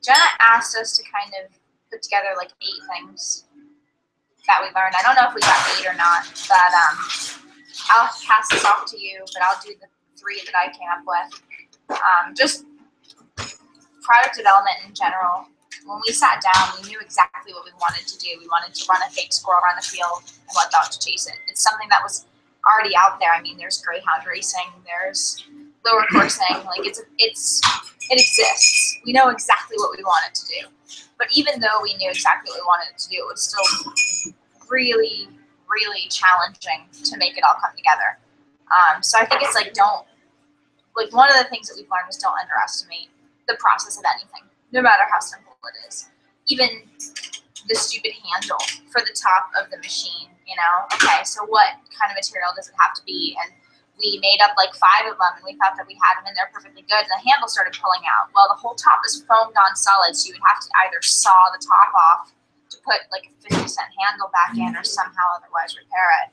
Jenna asked us to kind of put together like 8 things that we learned. I don't know if we got 8 or not, but I'll pass this off to you, but I'll do the 3 that I came up with. Just product development in general. When we sat down, we knew exactly what we wanted to do. We wanted to run a fake squirrel around the field and let dogs chase it. It's something that was already out there. I mean, there's greyhound racing, there's lure coursing. Like it exists. We know exactly what we wanted to do. But even though we knew exactly what we wanted to do, it was still really, really challenging to make it all come together. So I think it's like one of the things that we've learned is don't underestimate the process of anything, no matter how simple it is. Even the stupid handle for the top of the machine, you know? Okay, so what kind of material does it have to be? And we made up like 5 of them, and we thought that we had them in there perfectly good, and the handle started pulling out. Well, the whole top is foamed on solid, so you would have to either saw the top off to put like a 50-cent handle back in or somehow otherwise repair it.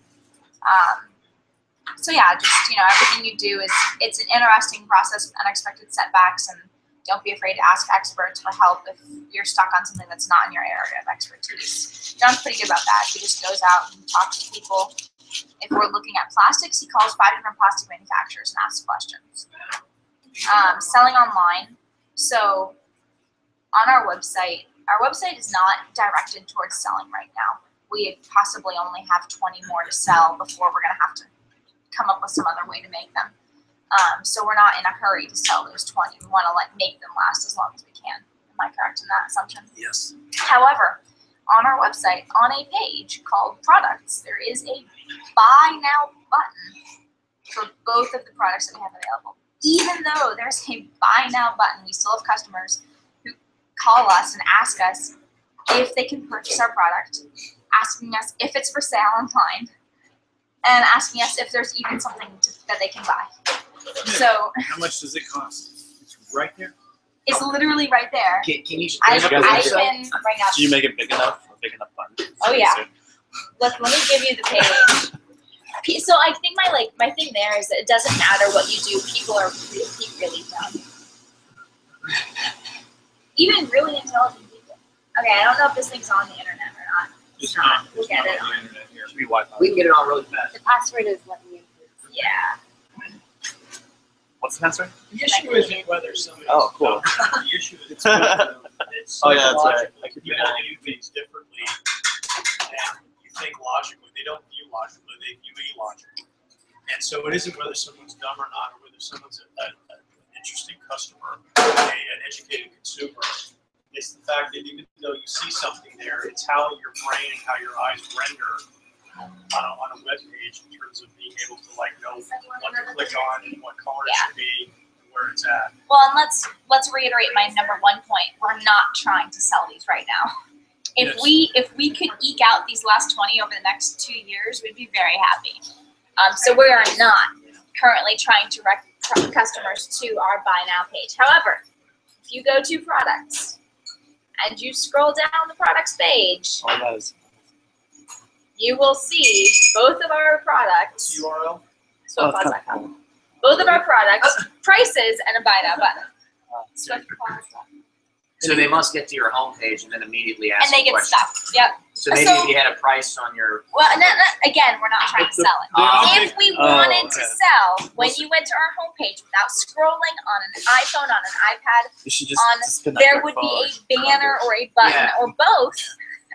So yeah, just, you know, everything you do it's an interesting process with unexpected setbacks, and don't be afraid to ask experts for help if you're stuck on something that's not in your area of expertise. John's pretty good about that. He just goes out and talks to people. If we're looking at plastics, he calls 5 different plastic manufacturers and asks questions. Selling online. So on our website is not directed towards selling right now. We possibly only have 20 more to sell before we're going to have to come up with some other way to make them. So we're not in a hurry to sell those 20. We want to make them last as long as we can. Am I correct in that assumption? Yes. However, on our website, on a page called Products, there is a Buy Now button for both of the products that we have available. Even though there's a Buy Now button, we still have customers who call us and ask us if they can purchase our product, asking us if it's for sale online, and asking us if there's even something that they can buy. So, how much does it cost? It's right there. It's literally right there. Can you I can bring up. Do you make it big enough? A big enough button? Oh yeah. Look, let me give you the page. So I think my thing there is that it doesn't matter what you do. People are really, really dumb. Even really intelligent people. Okay, I don't know if this thing's on the internet or not. It's not. We'll get it on. We can get it on really fast. The password is letting you. Yeah. What's the password? The issue isn't whether somebody. Oh, cool. The issue is it's Oh, yeah, that's right. psychological. People view things differently, and you think logically. They don't view logically; they view illogically. And so it isn't whether someone's dumb or not, or whether someone's an interesting customer, an educated consumer. It's the fact that even though you see something there, it's how your brain and how your eyes render on a web page in terms of being able to know what to click on and what color it should be and where it's at. Well, and let's reiterate my number 1 point. We're not trying to sell these right now. If we could eke out these last 20 over the next 2 years, we'd be very happy. So we are not currently trying to direct customers to our Buy Now page. However, if you go to Products and you scroll down the Products page, you will see both of our products. URL? SwiftPaws.com. Both of our products, prices, and a Buy Now button. SwiftPaws.com. So they must get to your homepage and then immediately ask and they get questions. stuck. Yep. So maybe if you had a price on your. Well, again, we're not trying to sell it. If we wanted to sell, when you went to our homepage without scrolling on an iPhone, on an iPad, there would be a banner or a button or both,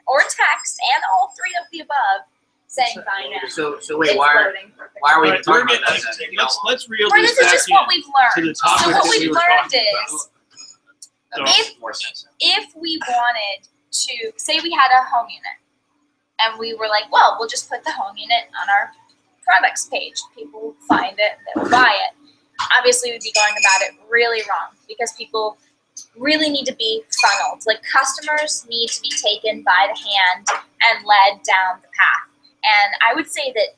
or text, and all 3 of the above saying Buy Now. So wait, why are we even talking about that? Let's reel this this is just what we've learned. So what we've learned is, if we wanted to, say we had a home unit, and we were like, well, we'll just put the home unit on our products page. People will find it, they will buy it. Obviously, we'd be going about it really wrong, because people really need to be funneled. Like, customers need to be taken by the hand and led down the path. And I would say that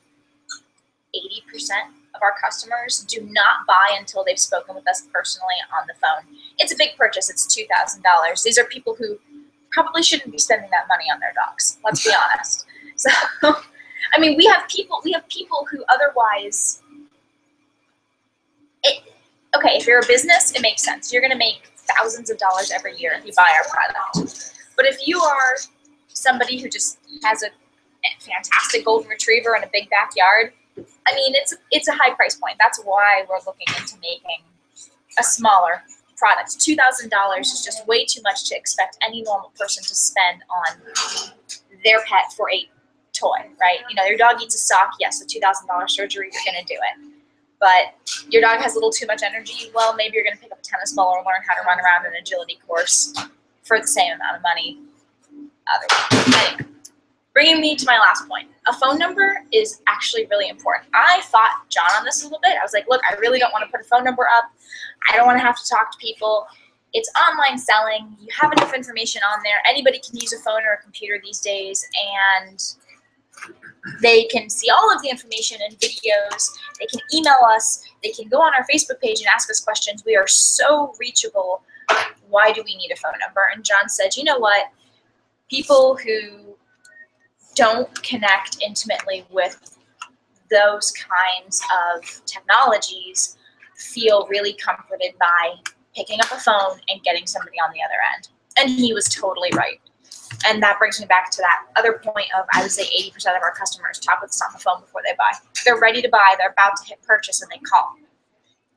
80% of our customers do not buy until they've spoken with us personally on the phone. It's a big purchase. It's $2,000. These are people who probably shouldn't be spending that money on their dogs. Let's be honest. So, I mean, we have people who otherwise, okay, if you're a business, it makes sense. You're going to make thousands of dollars every year if you buy our product. But if you are somebody who just has a fantastic golden retriever and a big backyard, I mean, it's a high price point. That's why we're looking into making a smaller product. $2,000 is just way too much to expect any normal person to spend on their pet for a toy, right? You know, your dog needs a sock, yes, a $2,000 surgery, you're going to do it. But your dog has a little too much energy, well, maybe you're going to pick up a tennis ball or learn how to run around an agility course for the same amount of money. Anyway, bringing me to my last point. A phone number is actually really important. I fought John on this a little bit. I was like, look, I really don't want to put a phone number up. I don't want to have to talk to people. It's online selling. You have enough information on there. Anybody can use a phone or a computer these days, and they can see all of the information and videos. They can email us. They can go on our Facebook page and ask us questions. We are so reachable. Why do we need a phone number? And John said, you know what? People who don't connect intimately with those kinds of technologies feel really comforted by picking up a phone and getting somebody on the other end. And he was totally right. And that brings me back to that other point of, I would say 80% of our customers talk with us on the phone before they buy. They're ready to buy, they're about to hit purchase, and they call.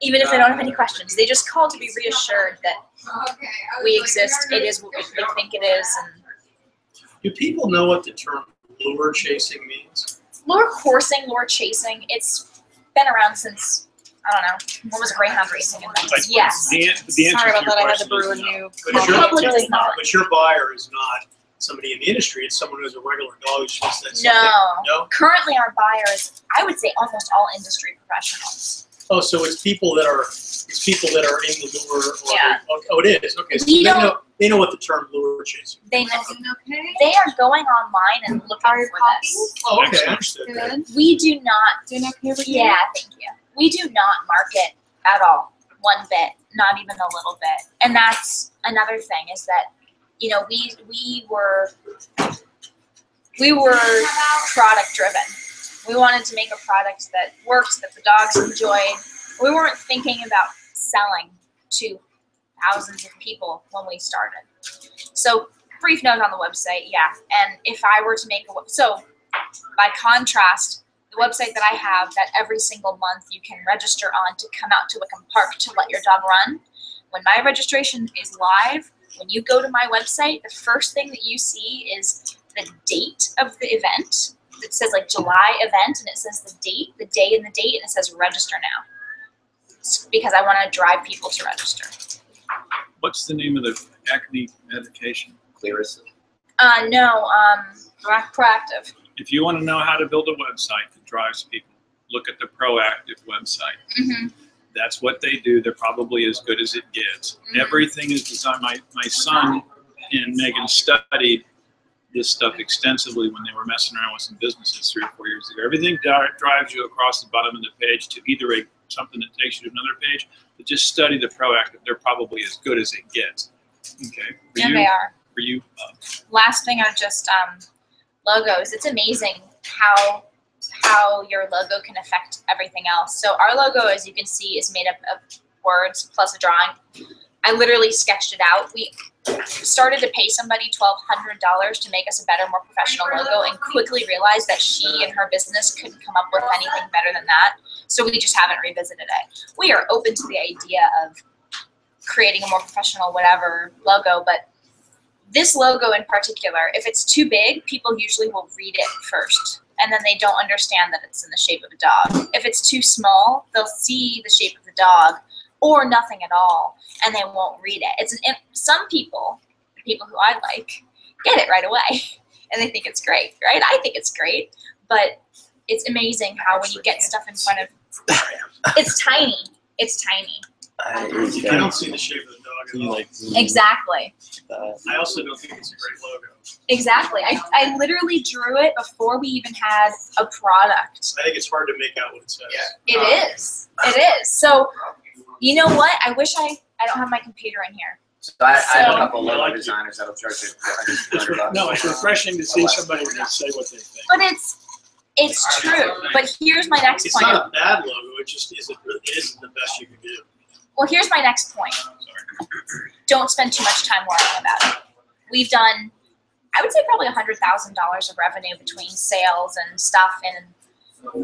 Even if they don't have any questions, they just call to be reassured that we exist, it is what we think it is. And do people know what the term lure chasing means? lure coursing, lure chasing, it's been around since, I don't know, when was greyhound racing invented? Yes. The answer Sorry to about your that. I had to question brew a is no. new. But Public your, is not. but your buyer is not somebody in the industry. It's someone who's a regular dog who's just that No. No? Currently our buyers, I would say almost all industry professionals. Oh, so it's people that are in the lure. Or Yeah. Oh, it is. Okay, so We they know what the term lure chasing. They know. They are going online and looking Are your for copies? this. Oh, okay, Excellent. understood. Good. We do not. Doing okay over here? Yeah, thank you. We do not market at all, one bit, not even a little bit. And that's another thing is that, you know, we were product driven. We wanted to make a product that worked, that the dogs enjoyed. We weren't thinking about selling to thousands of people when we started. So, brief note on the website, yeah. And if I were to make so by contrast, the website that I have that every single month you can register on to come out to Wickham Park to let your dog run, when my registration is live, when you go to my website, the first thing that you see is the date of the event. It says like July event, and it says the date, the day and the date, and it says register now. It's because I want to drive people to register. What's the name of the acne medication? Clearest. No, proactive. If you want to know how to build a website that drives people, look at the Proactive website. Mm-hmm. That's what they do. They're probably as good as it gets. Mhm. Everything is designed. My son and Megan studied this stuff extensively when they were messing around with some businesses 3 or 4 years ago. Everything drives you across the bottom of the page to either something that takes you to another page, but just study the Proactive. They're probably as good as it gets. Okay. Yeah, they are. For you, Last thing are just logos. It's amazing how your logo can affect everything else. So our logo, as you can see, is made up of words plus a drawing. I literally sketched it out. We started to pay somebody $1,200 to make us a better, more professional logo, and quickly realized that she and her business couldn't come up with anything better than that. So we just haven't revisited it. We are open to the idea of creating a more professional whatever logo, but this logo in particular, if it's too big, people usually will read it first, and then they don't understand that it's in the shape of a dog. If it's too small, they'll see the shape of the dog or nothing at all, and they won't read it. Some people, the people who I like, get it right away, and they think it's great, right? I think it's great, but it's amazing how when you get stuff in front of, it's tiny. It's tiny. I don't see the shape of the dog at all. Exactly. I also don't think it's a great logo. Exactly. I literally drew it before we even had a product. I think it's hard to make out what it says. It is. It is. So, you know what? I wish I don't have my computer in here. So I have So- a couple logo designers that'll charge you $200. No, it's refreshing to see somebody that say what they think. But it's true. But here's my next It's point. not a bad logo. It just isn't the best you can do. Well, here's my next point. Don't spend too much time worrying about it. We've done, I would say, probably $100,000 of revenue between sales and stuff in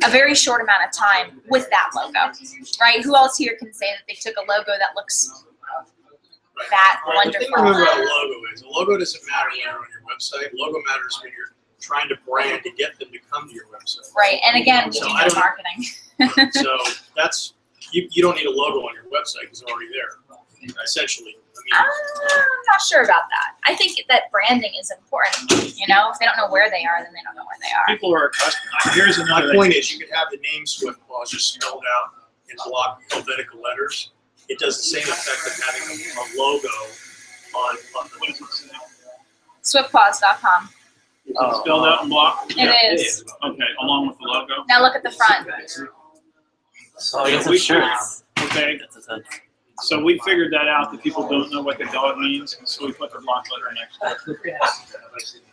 a very short amount of time with that logo, right? Who else here can say that they took a logo that looks that The thing to wonderful? remember about a logo is a logo doesn't matter when you're on your website. Logo matters when you're trying to brand to get them to come to your website. Right, and again, we So do I no don't- marketing. So that's, you don't need a logo on your website because it's already there, essentially. I mean, I'm not sure about that. I think that branding is important. You know, if they don't know where they are, then they don't know where they are. People are accustomed. Here's my another point is you could have the name Swift Paws just spelled out in block alphabetical letters. It does the same effect of having a logo on the Swiftpaws.com. It's spelled out in block. It is. Okay, along with the logo. Now look at the front. Oh, he has We a shirt. Okay, That's his head. so we figured that out that people don't know what the dog means, so we put the block letter next to it.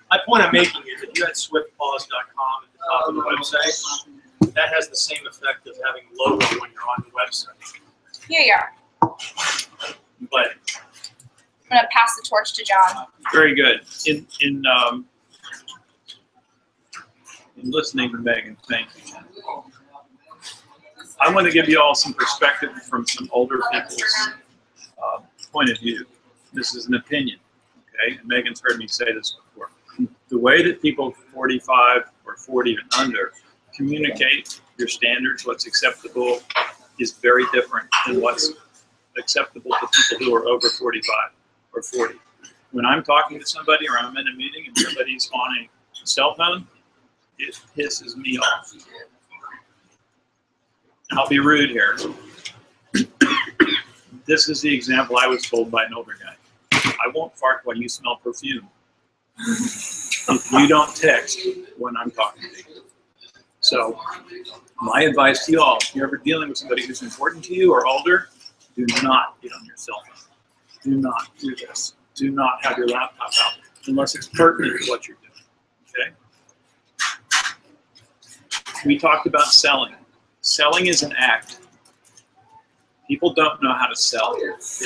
My point I'm making is if you had swiftpaws.com at the top of the website, that has the same effect of having a logo when you're on the website. Here you are. But I'm gonna pass the torch to John. Very good. In listening to Megan, thank you. I want to give you all some perspective from some older people's point of view. This is an opinion, okay? And Megan's heard me say this before. The way that people 45 or 40 and under communicate your standards, what's acceptable, is very different than what's acceptable to people who are over 45 or 40. When I'm talking to somebody or I'm in a meeting and somebody's on a cell phone, it pisses me off. I'll be rude here. This is the example I was told by an older guy. I won't fart while you smell perfume. If you don't text when I'm talking to you. So my advice to you all, if you're ever dealing with somebody who's important to you or older, do not get on your cell phone. Do not do this. Do not have your laptop out unless it's pertinent to what you're doing, okay? We talked about selling. Selling is an act. People don't know how to sell.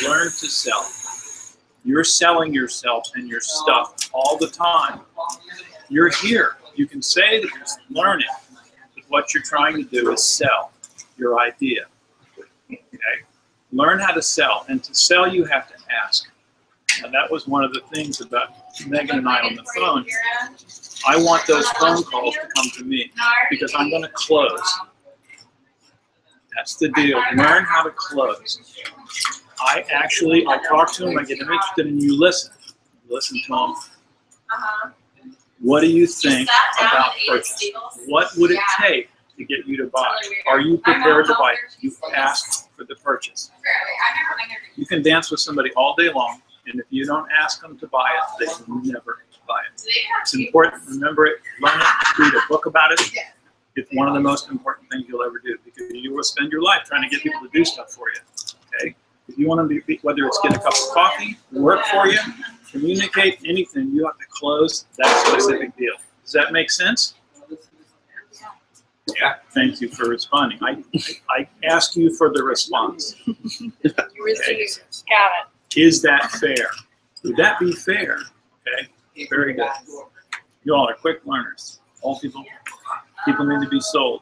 Learn to sell. You're selling yourself and your stuff all the time. You're here. You can say that you're learning, but what you're trying to do is sell your idea. Okay? Learn how to sell, and to sell you have to ask. And that was one of the things about Megan and I on the phone. I want those phone calls to come to me because I'm going to close. That's the deal. Learn how to close. I talk to them, I get them interested, and you listen. Listen to them. What do you think about purchase? What would it take to get you to buy? Are you prepared to buy? You ask for the purchase. You can dance with somebody all day long, and if you don't ask them to buy it, they will never buy it. It's important. Remember it. Learn it. Read a book about it. It's one of the most important things you'll ever do because you will spend your life trying to get people to do stuff for you. Okay? If you want to be, whether it's get a cup of coffee, work for you, communicate anything, you have to close that specific deal. Does that make sense? Yeah. Thank you for responding. I ask you for the response. Okay. Got it. Is that fair? Would that be fair? Okay. Very good. You all are quick learners. All people need to be sold.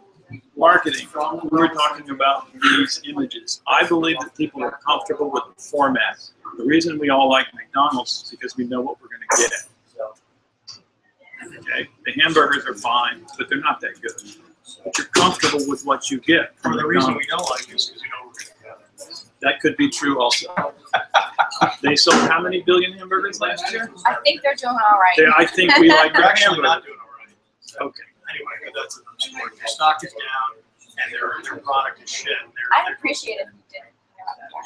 Marketing. We were talking about these images. I believe that people are comfortable with the format. The reason we all like McDonald's is because we know what we're going to get. Okay. The hamburgers are fine, but they're not that good. But you're comfortable with what you get from the reason McDonald's. we don't like it is because we know we're going to get. That could be true also. They sold how many billion hamburgers last year? I think they're doing all right. I think we like We're their actually not hamburgers. doing all right. Okay. Anyway, but that's another story. Their stock is down, and their product is shit. And I'd they're appreciate it if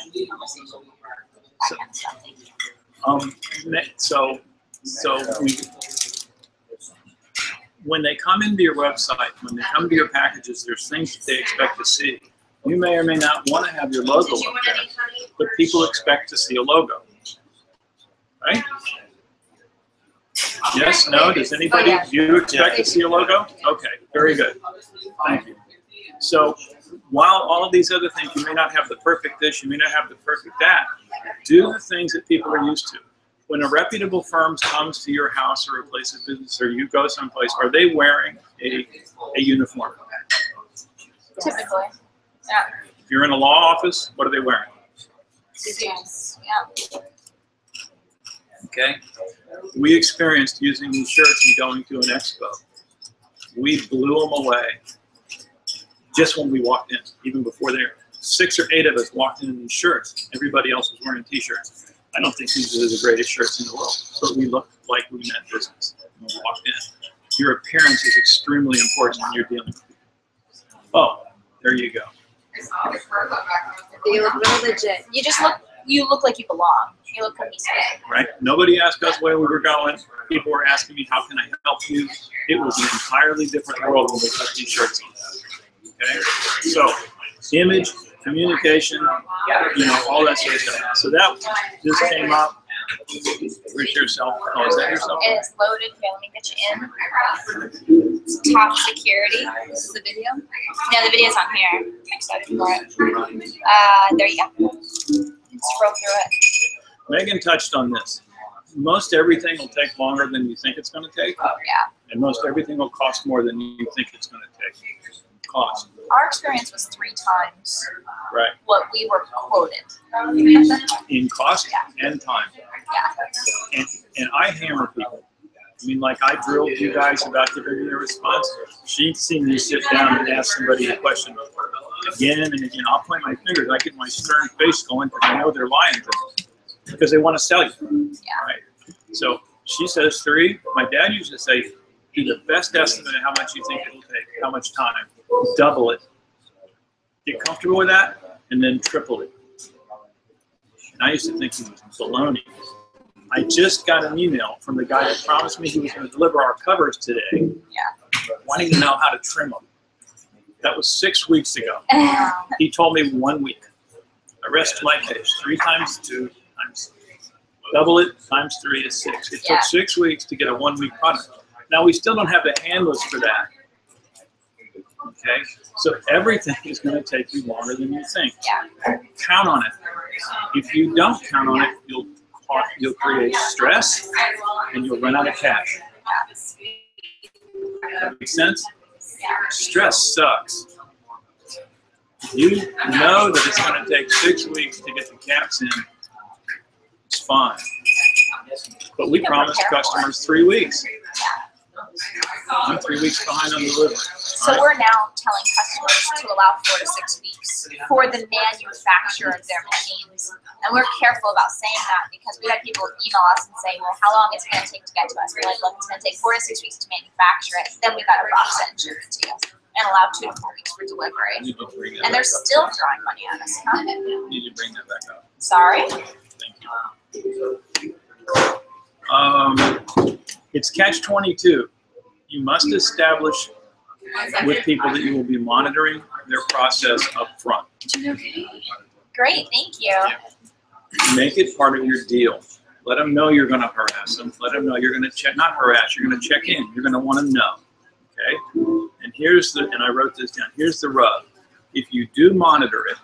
you did conversation. That kind of stuff. When they come into your website, when they come to your packages, there's things that they expect to see. You may or may not want to have your logo up there, but people expect to see a logo, right? Yes, no, does anybody, do you expect to see a logo? Okay, very good. Thank you. So while all of these other things, you may not have the perfect this, you may not have the perfect that, do the things that people are used to. When a reputable firm comes to your house or a place of business, or you go someplace, are they wearing a uniform? Typically. Yeah. If you're in a law office, what are they wearing? Suits. Yeah. Okay. We experienced using these shirts and going to an expo. We blew them away just when we walked in, even before there. 6 or 8 of us walked in these shirts. Everybody else was wearing t-shirts. I don't think these are the greatest shirts in the world, but we looked like we meant business when we walked in. Your appearance is extremely important when you're dealing with people. Oh, there you go. You look really legit. You look like you belong. You look cohesive. Right? Nobody asked us where we were going. People were asking me, how can I help you? It was an entirely different world when we put these shirts on. Okay? So, image, communication, all that sort of stuff. So that just came up. Where's your cell phone? Oh, is that your cell phone? It's loaded. Here, let me get you in. It's top security. This is the video. No, the video's on here. I'm excited for it. There you go. Scroll through it. Megan touched on this. Most everything will take longer than you think it's going to take. Yeah. And most everything will cost more than you think it's going to take. Cost. Our experience was 3 times Right. what we were quoted. In cost and time. Yeah. And I hammer people. I mean, like I drilled you guys about giving me a response. She'd seen me sit down and ask somebody a question again and again. I'll point my fingers. I get my stern face going because I know they're lying to me because they want to sell you. Yeah. Right. So she says 3. My dad used to say, do the best estimate of how much you think it will take, how much time. Double it. Get comfortable with that, and then triple it. And I used to think he was baloney. I just got an email from the guy that promised me he was going to deliver our covers today, wanting to know how to trim them. That was 6 weeks ago. He told me 1 week. I rest my case. 3 times 2 times. Double it times 3 is 6. It took 6 weeks to get a 1 week product. Now we still don't have the handlers for that. Okay, so everything is going to take you longer than you think. Count on it. If you don't count on it, you'll create stress and you'll run out of cash. That makes sense? Stress sucks. You know that it's going to take 6 weeks to get the caps in. It's fine. But we promised customers 3 weeks. I'm 3 weeks behind on delivery. So we're now telling customers to allow 4 to 6 weeks for the manufacturer of their machines. And we're careful about saying that because we had people email us and say, well, how long is it going to take to get to us? We're like, look, it's going to take 4 to 6 weeks to manufacture it. Then we got to box it and ship it to you and allow 2 to 4 weeks for delivery. And they're still throwing money at us. Huh? You need to bring that back up. Sorry. Thank you. It's catch-22. You must establish with people that you will be monitoring their process up front. Great, thank you. Make it part of your deal. Let them know you're going to harass them. Let them know you're going to check, not harass, you're going to check in. You're going to want to know. Okay? And I wrote this down. Here's the rub. If you do monitor it,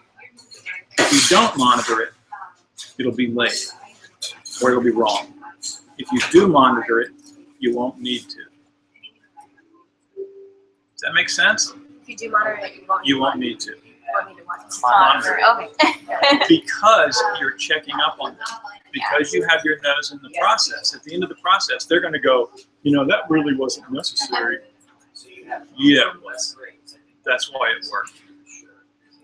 if you don't monitor it, it'll be late or it'll be wrong. If you do monitor it, you won't need to. Does that make sense? If you do monitor it, you won't need to. Monitor. Okay. Because you're checking up on them. Because you have your nose in the process. At the end of the process, they're going to go, that really wasn't necessary. Yeah, it was. That's why it worked.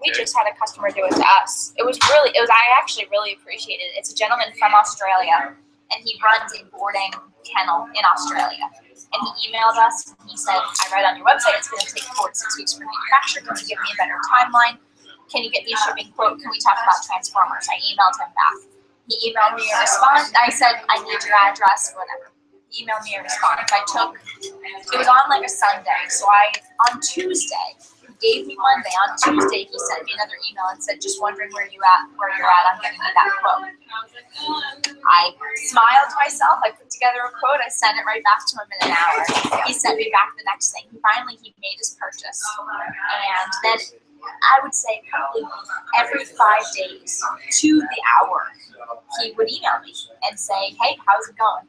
We just had a customer do it to us. I actually really appreciated it. It's a gentleman from Australia, and he runs a boarding kennel in Australia. And he emailed us, and he said, I read on your website it's going to take 4 to 6 weeks for manufacture. Can you give me a better timeline? Can you get me a shipping quote? Can we talk about transformers? I emailed him back. He emailed me a response. I said, I need your address, whatever. He emailed me a response. It was on like a Sunday. So on Tuesday, he gave me Monday. On Tuesday, he sent me another email and said, "Just wondering where you're at. I'm getting you that quote." I smiled to myself. I put together a quote. I sent it right back to him in an hour. He sent me back the next thing. He made his purchase, and then I would say probably every 5 days to the hour, he would email me and say, "Hey, how's it going?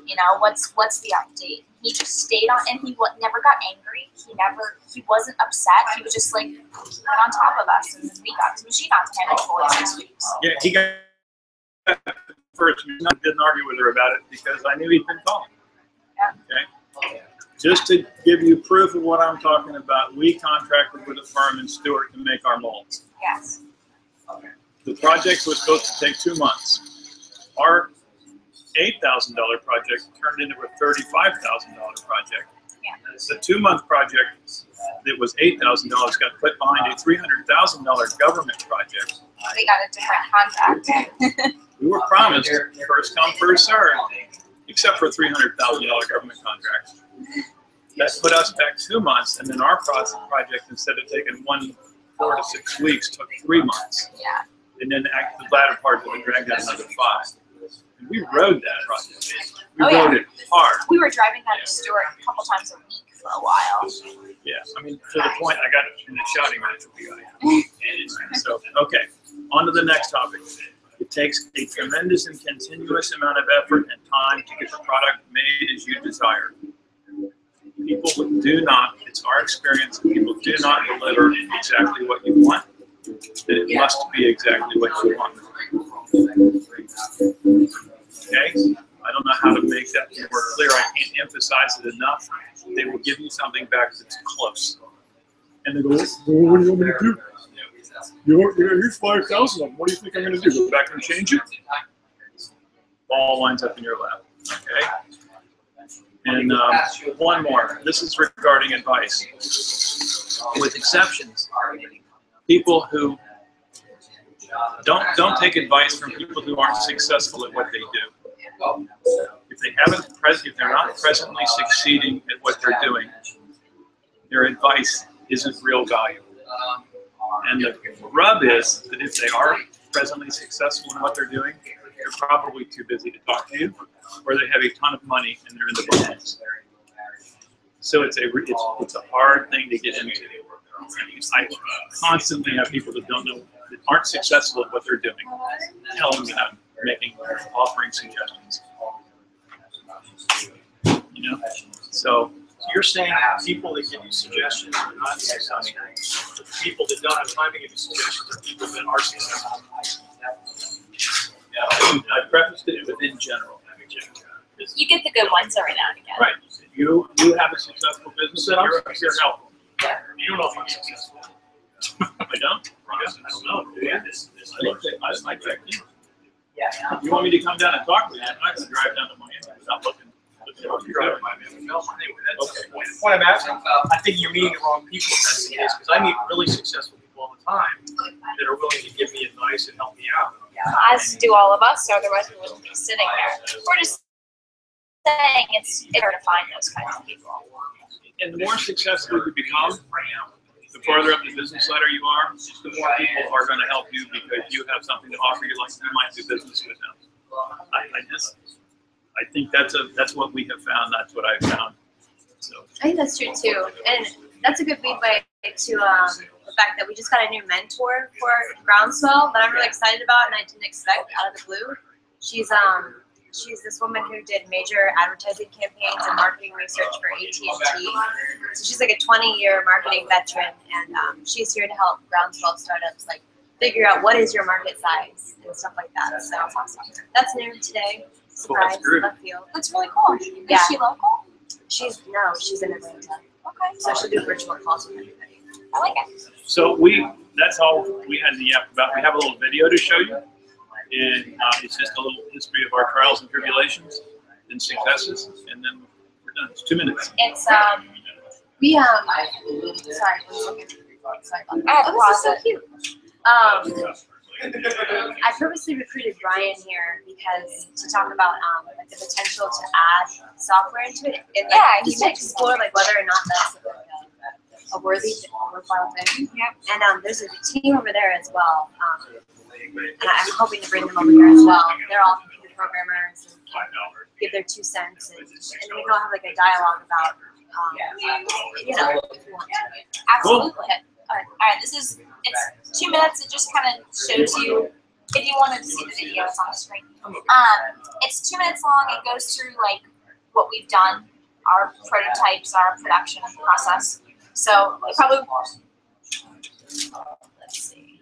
You know, what's the update?" He just stayed on, and he never got angry. He wasn't upset. He was just like on top of us, and then we got his machine out to him in 4 to 6 weeks. Yeah, he got first. I didn't argue with her about it because I knew he'd been calling. Yeah. Okay. Just to give you proof of what I'm talking about, we contracted with a firm in Stewart to make our molds. Yes. The project was supposed to take 2 months. Our $8,000 project turned into a $35,000 project. Yeah. The 2-month project that was $8,000 got put behind a $300,000 government project. We got a different contract. We were promised first come, first served, except for a $300,000 government contract. That put us back 2 months, and then our project, instead of taking 4 to 6 weeks, took 3 months. Yeah. And then the latter part of it dragged out another 5. And we rode that project. We rode it hard. We were driving down to Stewart a couple times a week for a while. Yeah, I mean, to the point I got in a shouting match with you guys. So, okay, on to the next topic. It takes a tremendous and continuous amount of effort and time to get the product made as you desire. People do not, it's our experience, people do not deliver exactly what you want. That it must be exactly what you want. Okay? I don't know how to make that more clear. I can't emphasize it enough. They will give you something back that's close. And they go, well, what do you want me to do? Here's 5,000 of them. What do you think I'm going to do? Go back and change it? All winds up in your lap. Okay? And one more. This is regarding advice. With exceptions, people who don't take advice from people who aren't successful at what they do. If they're not presently succeeding at what they're doing, their advice isn't real value. And the rub is that if they are presently successful in what they're doing, they're probably too busy to talk to you, or they have a ton of money and they're in the business. So it's a hard thing to get into. I constantly have people that aren't successful at what they're doing, telling me I'm offering suggestions. You know, so you're saying people that give you suggestions are not successful. The people that don't have time to give you suggestions are people that are successful. I prefaced it with in general. You get the good ones every now and again. Right. You have a successful business and you're helpful. You don't know if I'm successful. I don't? I don't know. I checked in. You want me to come down and talk with you? I'm not going to drive down to Miami without looking. Anyway, that's the point. The point I'm asking, I think you're meeting the wrong people if that's the case, because I meet really successful people all the time that are willing to give me advice and help me out. As do all of us, otherwise we wouldn't be sitting here. We're just saying it's hard to find those kinds of people. And the more successful you become, the farther up the business ladder you are, the more people are going to help you because you have something to offer you, like you might do business with them. I think that's what we have found. That's what I've found. So I think that's true too, and that's a good leadway to the fact that we just got a new mentor for Groundswell that I'm really excited about, and I didn't expect out of the blue. She's this woman who did major advertising campaigns and marketing research for AT&T. So she's like a 20-year marketing veteran, and she's here to help Groundswell startups like figure out what is your market size and stuff like that. So that's new today. Surprise, left field. That's really cool. Yeah. Is she local? She's in Atlanta. Okay. So she'll do virtual calls with everybody. I like it. So that's all we had the app about. We have a little video to show you, and it's just a little history of our trials and tribulations and successes, and then we're done. It's 2 minutes. It's We sorry, 1 second. Sorry about that. Oh, this is so cute. I purposely recruited Brian here because to talk about like the potential to add software into it, and like, Yeah, just to explore like whether or not that's like a worthwhile thing. Yep. And there's a team over there as well. And I'm hoping to bring them over here as well. They're all computer programmers and can give their 2 cents, and then we can all have like a dialogue about, you know, if you want to. Absolutely. All right. It's 2 minutes. It just kind of shows you. If you wanted to see the video, it's on the screen. It's 2 minutes long. It goes through like what we've done, our prototypes, our production process. So it probably. Let's see.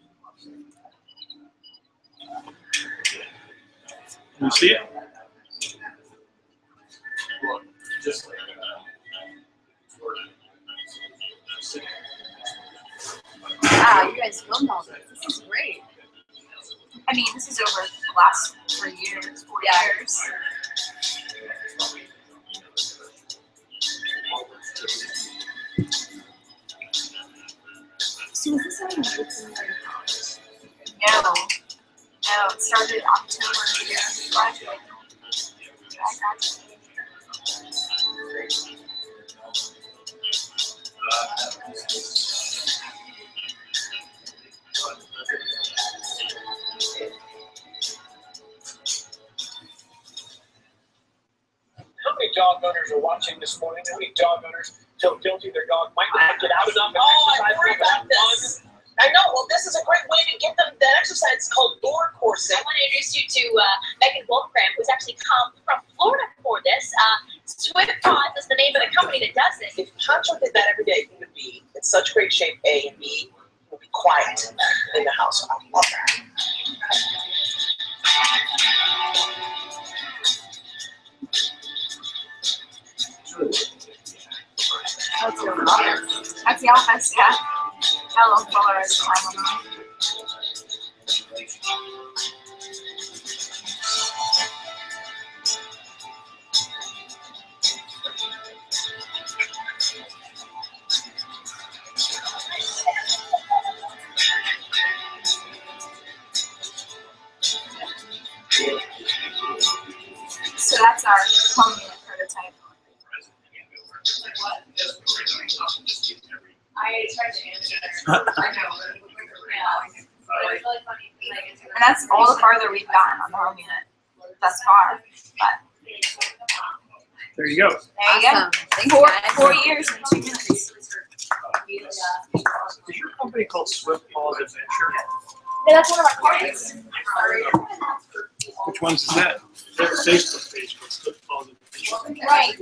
Can you see it? Wow, you guys filmed all this. This is great. I mean, this is over the last 3 years, 4 years. So is this something that's in there? No, it started October here. How many dog owners are watching this morning? How many dog owners feel guilty their dog might not get out enough and exercise worry about this. I know. Well, this is a great way to get them that exercise. It's called door coursing. I want to introduce you to Megan Wolfram, who's actually come from Florida for this. Swift Paws is the name of the company that does this. If Pancho did that every day, he would be in such great shape, A, and B, he would be quiet in the house. I love that. That's the office. That's the office, yeah. Got a little polarized time on that. So that's our home unit prototype. I tried to answer. I know. Really funny. And that's all the farther we've gotten on the home unit thus far. But There you go. there you Awesome. Thanks, go. guys. 4 years and 2 minutes. Is your company called Swift Paws Adventure? Yeah, that's one of our clients. Which one's that? Their Facebook page called Swift Paws Adventure. Right.